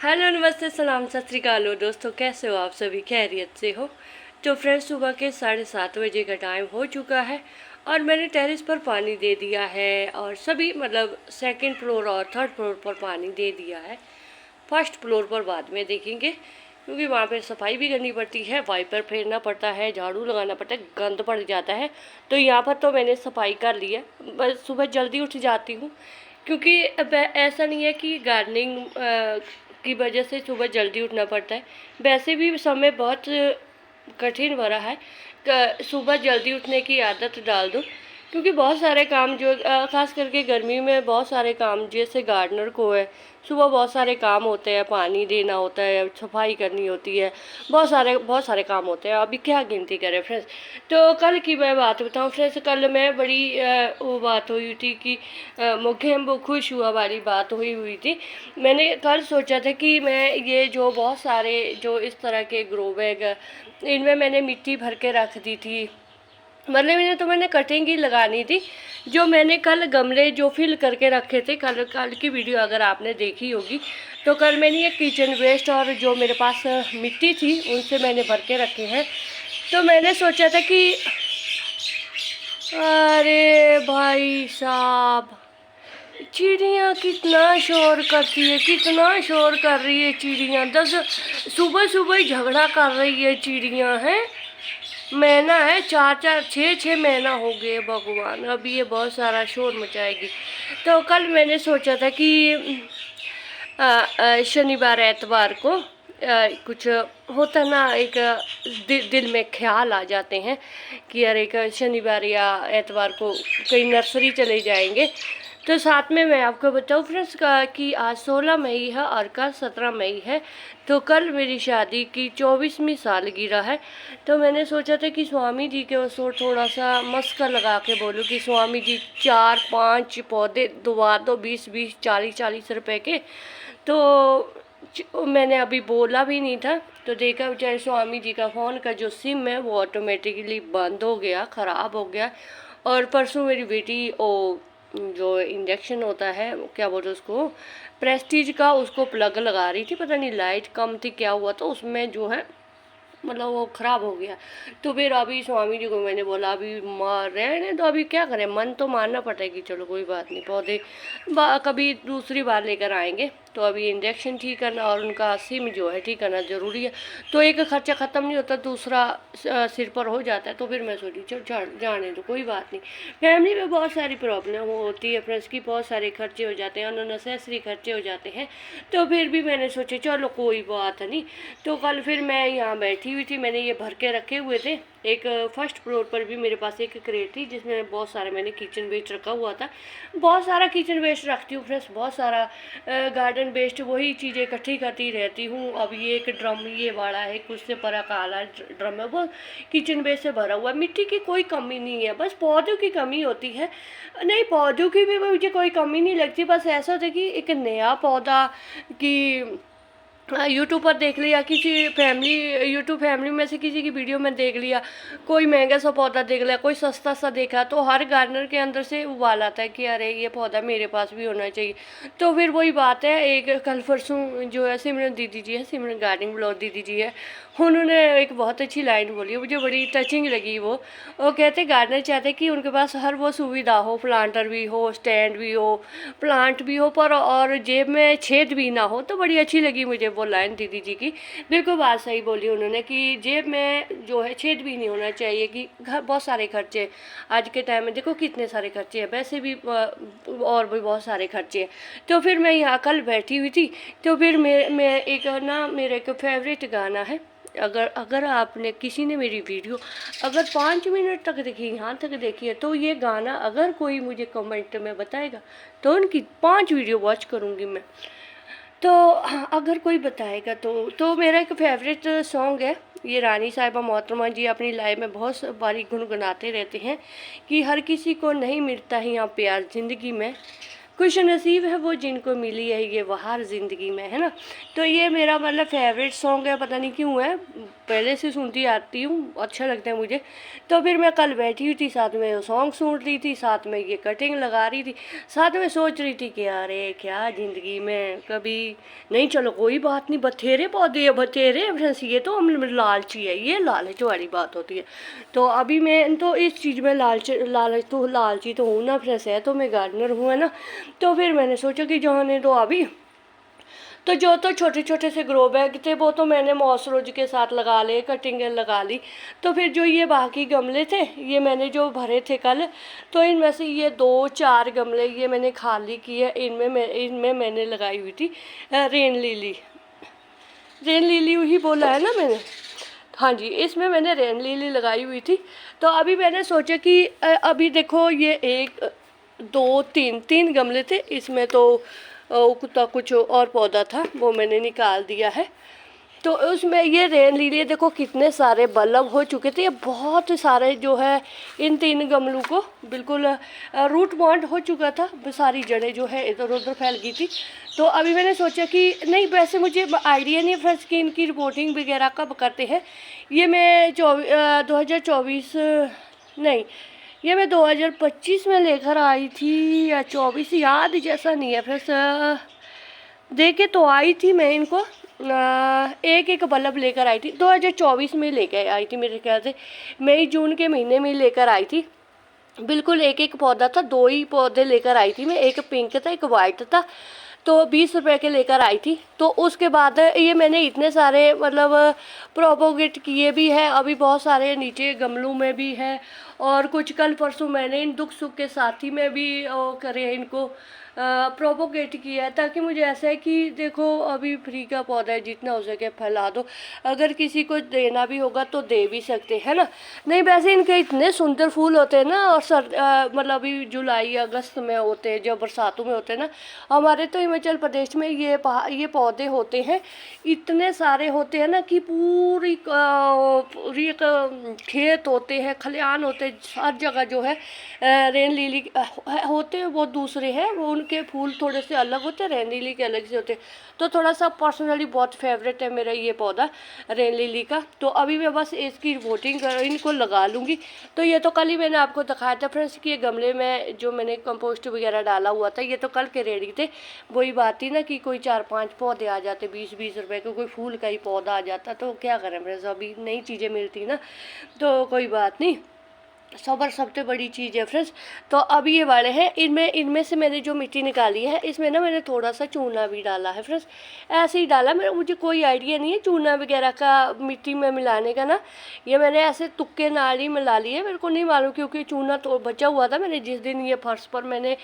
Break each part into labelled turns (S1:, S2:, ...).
S1: Hello, नमस्ते, सलाम, सत श्री अकाल दोस्तों। कैसे हो आप सभी? खैरियत से हो? तो फ्रेंड्स, सुबह के 7:30 बजे का टाइम हो चुका है और मैंने टेरेस पर पानी दे दिया है और सभी मतलब सेकंड फ्लोर और थर्ड फ्लोर पर पानी दे दिया है। फर्स्ट फ्लोर पर बाद में देखेंगे क्योंकि वहाँ पे सफाई भी करनी पड़ती है, वाइपर फेरना पड़ता है, झाड़ू लगाना पड़ता है, गंद पड़ जाता है। तो यहाँ पर तो मैंने सफाई कर ली है। बस सुबह जल्दी उठ जाती हूँ क्योंकि अब ऐसा नहीं है कि गार्डनिंग की वजह से सुबह जल्दी उठना पड़ता है। वैसे भी समय बहुत कठिन भरा है। सुबह जल्दी उठने की आदत डाल दो क्योंकि बहुत सारे काम जो ख़ास करके गर्मी में बहुत सारे काम जैसे गार्डनर को है, सुबह बहुत सारे काम होते हैं, पानी देना होता है, सफाई करनी होती है, बहुत सारे काम होते हैं। अभी क्या गिनती करें फ्रेंड्स। तो कल की मैं बात बताऊं फ्रेंड्स, कल मैं बड़ी वो बात हुई थी कि मुझे वो खुश हुआ वाली बात हुई थी। मैंने कल सोचा था कि मैं ये जो बहुत सारे जो इस तरह के ग्रो बैग इनमें मैंने मिट्टी भर के रख दी थी, मतलब मैंने कटिंग ही लगानी थी। जो मैंने कल गमले जो फिल करके रखे थे, कल की वीडियो अगर आपने देखी होगी तो कल मैंने ये किचन वेस्ट और जो मेरे पास मिट्टी थी उनसे मैंने भर के रखे हैं। तो मैंने सोचा था कि अरे भाई साहब, चिड़िया कितना शोर करती है, कितना शोर कर रही है चिड़िया। सुबह सुबह झगड़ा कर रही है चिड़िया है। मैना है, चार चार छः छः मैना हो गए भगवान। अब ये बहुत सारा शोर मचाएगी। तो कल मैंने सोचा था कि शनिवार एतवार को कुछ होता ना, एक दिल में ख्याल आ जाते हैं कि यार एक शनिवार या एतवार को कहीं नर्सरी चले जाएंगे। तो साथ में मैं आपको बताऊँ फ्रेंड्स का कि आज 16 मई है और कल 17 मई है। तो कल मेरी शादी की 24वीं सालगिरह है। तो मैंने सोचा था कि स्वामी जी के उसको थोड़ा सा मस्का लगा के बोलूँ कि स्वामी जी 4-5 पौधे दुआ दो, 20-20 40-40 रुपए के। तो मैंने अभी बोला भी नहीं था, तो देखा बेचारे स्वामी जी का फ़ोन का जो सिम है वो ऑटोमेटिकली बंद हो गया, ख़राब हो गया। और परसों मेरी बेटी जो इंजेक्शन होता है, क्या बोलते उसको, प्रेस्टीज का, उसको प्लग लगा रही थी, पता नहीं लाइट कम थी क्या हुआ, तो उसमें जो है मतलब वो ख़राब हो गया। तो फिर अभी स्वामी जी को मैंने बोला अभी रहने दो, अभी क्या करें, मन तो मानना पड़ता है कि चलो कोई बात नहीं, पौधे कभी दूसरी बार लेकर आएंगे। तो अभी इंजेक्शन ठीक करना और उनका सिम जो है ठीक करना ज़रूरी है। तो एक खर्चा ख़त्म नहीं होता, दूसरा सिर पर हो जाता है। तो फिर मैं सोची चलो जाने दो, कोई बात नहीं। फैमिली में बहुत सारी प्रॉब्लम होती है फ्रेंड्स की, बहुत सारे खर्चे हो जाते हैं, अननेसेसरी खर्चे हो जाते हैं। तो फिर भी मैंने सोचा चलो कोई बात नहीं। तो कल फिर मैं यहाँ बैठी हुई थी, मैंने ये भर के रखे हुए थे। एक फर्स्ट फ्लोर पर भी मेरे पास एक क्रेट थी जिसमें बहुत सारे मैंने किचन वेस्ट रखा हुआ था। बहुत सारा किचन वेस्ट रखती हूँ फ्रेंड्स, बहुत सारा गार्डन वेस्ट, वही चीज़ें इकट्ठी करती रहती हूँ। अब ये एक ड्रम ये बड़ा है, कुछ से बड़ा काला ड्रम है, वो किचन वेस्ट से भरा हुआ है। मिट्टी की कोई कमी नहीं है, बस पौधों की कमी होती है। नहीं, पौधों की भी मुझे कोई कमी नहीं लगती, बस ऐसा होता है कि एक नया पौधा कि यूट्यूब पर देख लिया, किसी फैमिली यूट्यूब फैमिली में से किसी की वीडियो में देख लिया, कोई महंगा सा पौधा देख लिया, कोई सस्ता सा देखा, तो हर गार्डनर के अंदर से उबाल आता है कि अरे ये पौधा मेरे पास भी होना चाहिए। तो फिर वही बात है, एक कल परसों जो है सिमरन दीदी जी है, सिमरन गार्डनिंग ब्लॉग दीदी जी है, उन्होंने एक बहुत अच्छी लाइन बोली, मुझे बड़ी टचिंग लगी। वो कहते गार्डनर चाहते कि उनके पास हर वो सुविधा हो, प्लांटर भी हो, स्टैंड भी हो, प्लांट भी हो, पर और जेब में छेद भी ना हो। तो बड़ी अच्छी लगी मुझे वो लाइन दीदी जी की, बिल्कुल बात सही बोली उन्होंने कि जेब में जो है छेद भी नहीं होना चाहिए। कि घर बहुत सारे खर्चे आज के टाइम में देखो कितने सारे खर्चे हैं, वैसे भी और भी बहुत सारे खर्चे हैं। तो फिर मैं यहाँ कल बैठी हुई थी, तो फिर मैं एक ना मेरा एक फेवरेट गाना है, अगर आपने किसी ने मेरी वीडियो अगर 5 मिनट तक देखी, यहाँ तक देखी है, तो ये गाना अगर कोई मुझे कमेंट में बताएगा तो उनकी 5 वीडियो वॉच करूँगी मैं। तो अगर कोई बताएगा तो मेरा एक फेवरेट सॉन्ग है, ये रानी साहिबा मोहतरमा जी अपनी लाइफ में बहुत बारी गुनगुनाते रहते हैं कि हर किसी को नहीं मिलता है यहाँ प्यार ज़िंदगी में, खुश नसीब है वो जिनको मिली है ये बहार ज़िंदगी में, है ना। तो ये मेरा मतलब फेवरेट सॉन्ग है, पता नहीं क्यों है, पहले से सुनती आती हूँ, अच्छा लगता है मुझे। तो फिर मैं कल बैठी हुई थी, साथ में सॉन्ग सुन रही थी, साथ में ये कटिंग लगा रही थी, साथ में सोच रही थी कि अरे क्या ज़िंदगी में कभी नहीं, चलो कोई बात नहीं, बथेरे पौधे है, बथेरे फ्रेंड्स, ये तो हम लालची है, ये लालच वाली बात होती है। तो अभी मैं तो इस चीज़ में लालची तो हूँ ना फ्रेंड्स, है तो मैं गार्डनर हूँ, है ना। तो फिर मैंने सोचा कि जाने दो अभी। तो जो तो छोटे छोटे से ग्रो बैग थे वो तो मैंने मॉसरोज के साथ लगा ले, कटिंग लगा ली। तो फिर जो ये बाकी गमले थे ये मैंने जो भरे थे कल, तो इनमें से ये 2-4 गमले ये मैंने खाली किए। इनमें मैंने लगाई हुई थी रेन लिली। रेन लिली ही बोला है ना मैंने, हाँ जी, इसमें मैंने रेन लिली लगाई हुई थी। तो अभी मैंने सोचा कि अभी देखो ये 1 2 3 गमले थे, इसमें तो कुछ और पौधा था वो मैंने निकाल दिया है। तो उसमें ये रेन लिली देखो कितने सारे बल्ब हो चुके थे, ये बहुत सारे जो है इन 3 गमलों को बिल्कुल रूट बाउंड हो चुका था, सारी जड़ें जो है इधर उधर फैल गई थी। तो अभी मैंने सोचा कि नहीं, वैसे मुझे आइडिया नहीं फ्रेंड्स कि इनकी रिपोर्टिंग वगैरह कब करते हैं। ये मैं 2024 नहीं, ये मैं 2025 में लेकर आई थी या 24, याद जैसा नहीं है फ्रेंड्स। देखे तो आई थी मैं इनको, एक एक बल्ब लेकर आई थी 2024 में लेकर आई थी, मेरे ख्याल से मई जून के महीने में लेकर आई थी। बिल्कुल एक एक पौधा था, 2 ही पौधे लेकर आई थी मैं, एक पिंक था एक वाइट था। तो 20 रुपए के लेकर आई थी। तो उसके बाद ये मैंने इतने सारे मतलब प्रोपोगेट किए भी है, अभी बहुत सारे नीचे गमलों में भी है, और कुछ कल परसों मैंने इन दुख सुख के साथी में भी करे इनको प्रोपोगेट किया है, ताकि मुझे ऐसा है कि देखो अभी फ्री का पौधा है, जितना हो सके फैला दो, अगर किसी को देना भी होगा तो दे भी सकते हैं ना। नहीं वैसे इनके इतने सुंदर फूल होते हैं ना, और मतलब अभी जुलाई अगस्त में होते हैं, जब बरसातों में होते हैं ना। हमारे तो हिमाचल प्रदेश में ये पौधे होते हैं, इतने सारे होते हैं ना कि पूरी पूरी एक खेत होते हैं, खलिहान होते हैं, हर जगह जो है रेन लिली होते हैं, वो दूसरे हैं, वो उनके फूल थोड़े से अलग होते हैं, रेन लिली के अलग से होते हैं। तो थोड़ा सा पर्सनली बहुत फेवरेट है मेरा ये पौधा रेन लिली का। तो अभी मैं बस इसकी रिपोर्टिंग कर इनको लगा लूँगी। तो ये तो कल ही मैंने आपको दिखाया था फ्रेंड्स कि ये गमले में जो मैंने कंपोस्ट वगैरह डाला हुआ था, ये तो कल के रेडी थे। वही बात थी ना कि कोई 4-5 पौधे आ जाते 20-20 रुपए के, कोई फूल का ही पौधा आ जाता, तो क्या करें फ्रेंड्स, अभी नई चीज़ें मिलती ना, तो कोई बात नहीं, सबर सबसे बड़ी चीज़ है फ्रेंड्स। तो अब ये वाले हैं, इनमें से मैंने जो मिट्टी निकाली है इसमें ना मैंने थोड़ा सा चूना भी डाला है फ्रेंड्स, ऐसे ही डाला, मुझे कोई आइडिया नहीं है चूना वगैरह का मिट्टी में मिलाने का ना, ये मैंने ऐसे तुक्के नाल ही मिला लिए, मेरे को नहीं मालूम, क्योंकि चूना तो बचा हुआ था, मैंने जिस दिन ये फर्श पर मैंने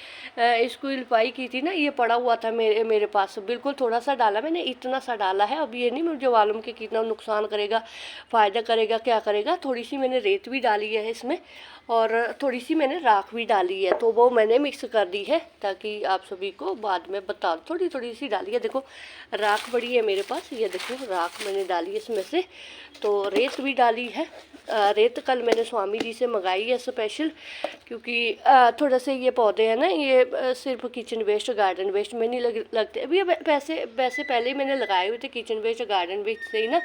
S1: इसको लिपाई की थी ना, ये पड़ा हुआ था मेरे पास, बिल्कुल थोड़ा सा डाला मैंने, इतना सा डाला है। अब ये नहीं मुझे मालूम कि कितना नुकसान करेगा, फ़ायदा करेगा, क्या करेगा। थोड़ी सी मैंने रेत भी डाली है इसमें, और थोड़ी सी मैंने राख भी डाली है, तो वो मैंने मिक्स कर दी है ताकि आप सभी को बाद में बता, थोड़ी थोड़ी सी डाली है। देखो राख बड़ी है मेरे पास, ये देखो राख मैंने डाली है इसमें से, तो रेत भी डाली है। रेत कल मैंने स्वामी जी से मंगाई है स्पेशल, क्योंकि थोड़ा से ये पौधे हैं ना, ये सिर्फ किचन वेस्ट गार्डन वेस्ट में नहीं लगते अभी, वैसे पहले ही मैंने लगाए हुए थे किचन वेस्ट गार्डन वेस्ट से ही ना,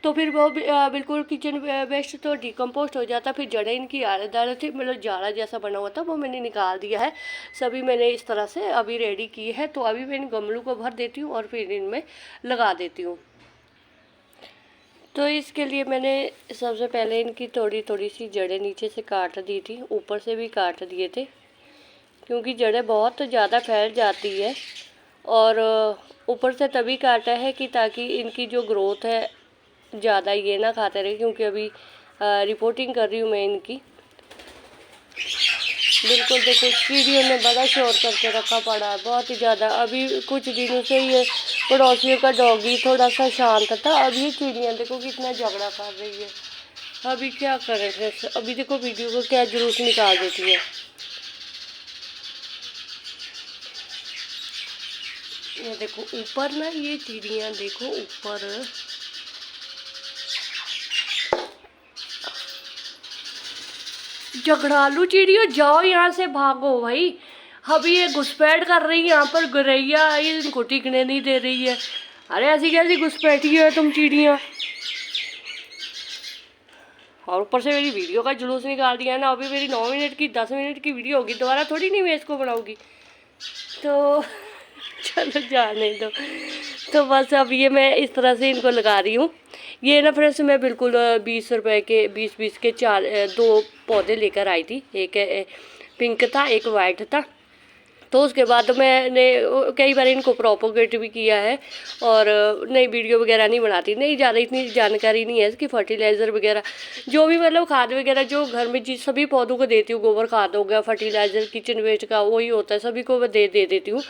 S1: तो फिर वो बिल्कुल किचन वेस्ट तो डिकम्पोस्ट हो जाता, फिर जड़ें इनकी आड़ेदार थी, मतलब जाड़ा जैसा बना हुआ था, वो मैंने निकाल दिया है। सभी मैंने इस तरह से अभी रेडी की है। तो अभी मैं इन गमलों को भर देती हूँ और फिर इनमें लगा देती हूँ। तो इसके लिए मैंने सबसे पहले इनकी थोड़ी थोड़ी सी जड़ें नीचे से काट दी थी, ऊपर से भी काट दिए थे, क्योंकि जड़ें बहुत ज़्यादा फैल जाती है। और ऊपर से तभी काटा है कि ताकि इनकी जो ग्रोथ है ज़्यादा ये ना खाते रहे, क्योंकि अभी रिपोर्टिंग कर रही हूँ मैं इनकी। बिल्कुल देखो चिड़ियों ने बड़ा शोर करके रखा पड़ा है, बहुत ही ज़्यादा। अभी कुछ दिनों से ये पड़ोसियों का डॉगी थोड़ा सा शांत था, अब ये चिड़ियाँ देखो कितना झगड़ा कर रही है। अभी क्या करें फिर, अभी देखो वीडियो को क्या जुलूस निकाल देती है। ये देखो ऊपर ना, ये चिड़ियाँ देखो ऊपर, झगड़ालू चिड़ियों जाओ यहाँ से, भागो भाई, अभी ये घुसपैठ कर रही है यहाँ पर गौरैया, ये इनको टिकने नहीं दे रही है। अरे ऐसी कैसी घुसपैठी है तुम चिड़िया। और ऊपर से मेरी वीडियो का जुलूस निकाल दिया ना। अभी मेरी 9 मिनट की 10 मिनट की वीडियो होगी, दोबारा थोड़ी नहीं मैं इसको बनाऊँगी। तो चलो जाने दो। तो बस अब ये मैं इस तरह से इनको लगा रही हूँ। ये ना फ्रेंड्स मैं बिल्कुल 20 रुपए के 20 के 2 पौधे लेकर आई थी। एक पिंक था, एक वाइट था। तो उसके बाद मैंने कई बार इनको प्रोपोगेट भी किया है और नई वीडियो वगैरह नहीं बनाती, नहीं ज़्यादा इतनी जानकारी नहीं है इसकी। फर्टिलाइज़र वगैरह जो भी मतलब खाद वगैरह जो घर में जिस सभी पौधों को देती हूँ, गोबर खाद हो गया, फर्टिलाइज़र, किचन वेस्ट का वही होता है, सभी को मैं दे देती हूँ।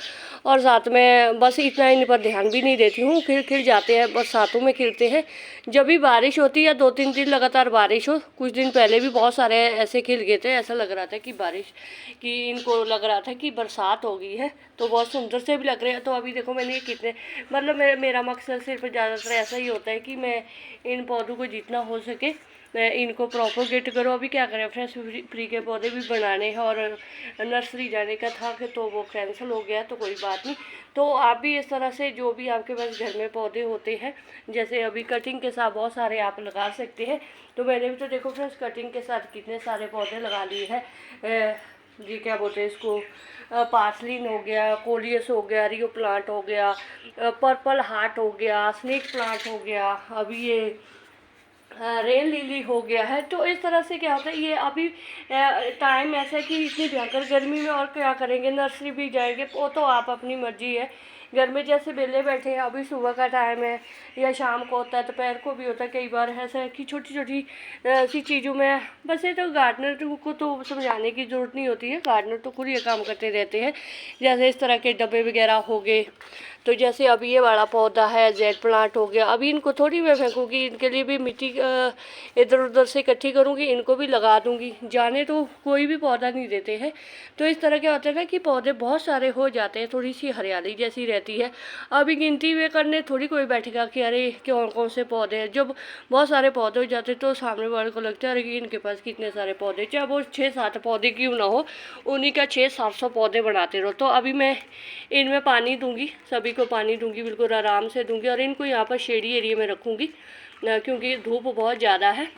S1: और साथ में बस इतना इन पर ध्यान भी नहीं देती हूँ। खिल जाते हैं, बरसातों में खिलते हैं। जब भी बारिश होती है या 2-3 दिन लगातार बारिश हो, कुछ दिन पहले भी बहुत सारे ऐसे खिल गए थे। ऐसा लग रहा था कि बारिश की, इनको लग रहा था कि बरसात हो गई है, तो बहुत सुंदर से भी लग रहे हैं। तो अभी देखो मैंने कितने मतलब मेरा मकसद सिर्फ ज़्यादातर ऐसा ही होता है कि मैं इन पौधों को जितना हो सके मैं इनको प्रोपोगेट करूँ। अभी क्या करें फ्रेंड्स, फ्री के पौधे भी बनाने हैं और नर्सरी जाने का था कि तो वो कैंसिल हो गया, तो कोई बात नहीं। तो आप भी इस तरह से जो भी आपके पास घर में पौधे होते हैं, जैसे अभी कटिंग के साथ बहुत सारे आप लगा सकते हैं। तो मैंने भी तो देखो फ्रेंड्स कटिंग के साथ कितने सारे पौधे लगा लिए हैं। जी क्या बोलते हैं इसको, पार्सलिन हो गया, कोलियस हो गया, रियो प्लांट हो गया, पर्पल हार्ट हो गया, स्नेक प्लांट हो गया, अभी ये रेन लिली हो गया है। तो इस तरह से क्या होता है, ये अभी टाइम ऐसा है कि इतनी भयंकर गर्मी में और क्या करेंगे, नर्सरी भी जाएंगे, वो तो आप अपनी मर्जी है। घर में जैसे बेले बैठे हैं, अभी सुबह का टाइम है या शाम को होता है, दोपहर को भी होता है। कई बार ऐसा है कि छोटी छोटी सी चीज़ों में, बस ये तो गार्डनर को तो समझाने की ज़रूरत नहीं होती है, गार्डनर तो खुद ये काम करते रहते हैं। जैसे इस तरह के डब्बे वगैरह हो गए, तो जैसे अभी ये वाला पौधा है जेड प्लांट हो गया, अभी इनको थोड़ी मैं फेंकूँगी, इनके लिए भी मिट्टी इधर उधर से इकट्ठी करूँगी, इनको भी लगा दूँगी। जाने तो कोई भी पौधा नहीं देते हैं। तो इस तरह क्या होता है ना कि पौधे बहुत सारे हो जाते हैं, थोड़ी सी हरियाली जैसी रहती है। अभी गिनती में करने थोड़ी कोई बैठेगा कि अरे कौन कौन से पौधे हैं। जब बहुत सारे पौधे हो जाते तो सामने वाले को लगता है अरे कि इनके पास कितने सारे पौधे, चाहे वो 6-7 पौधे क्यों ना हो, उन्हीं का 600-700 पौधे बनाते रहो। तो अभी मैं इनमें पानी दूंगी, सभी को पानी दूंगी, बिल्कुल आराम से दूंगी। और इनको यहाँ पर शेडी एरिया में रखूँगी क्योंकि धूप बहुत ज़्यादा है।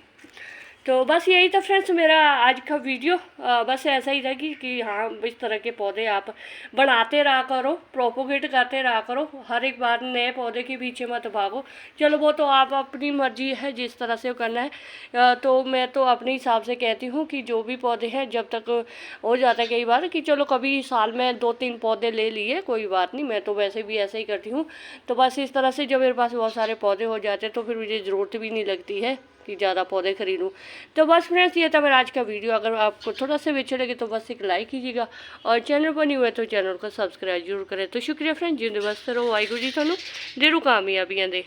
S1: तो बस यही था फ्रेंड्स मेरा आज का वीडियो। बस ऐसा ही था कि हाँ इस तरह के पौधे आप बनाते रहा करो, प्रोपोगेट करते रहा करो, हर एक बार नए पौधे के पीछे मत भागो। चलो वो तो आप अपनी मर्जी है जिस तरह से करना है। तो मैं तो अपने हिसाब से कहती हूँ कि जो भी पौधे हैं, जब तक हो जाता है कई बार कि चलो कभी साल में 2-3 पौधे ले लिए, कोई बात नहीं, मैं तो वैसे भी ऐसे ही करती हूँ। तो बस इस तरह से जब मेरे पास बहुत सारे पौधे हो जाते हैं तो फिर मुझे ज़रूरत भी नहीं लगती है कि ज़्यादा पौधे खरीदूँ। तो बस फ्रेंड्स ये था मेरा आज का वीडियो। अगर आपको थोड़ा सा भी अच्छा लगे तो बस एक लाइक कीजिएगा और चैनल पर नहीं हुआ तो चैनल को सब्सक्राइब जरूर करें। तो शुक्रिया फ्रेंड्स, जिंदे बस रहो, वाहिगुरू जी थानू देरू कामयाबियां दे।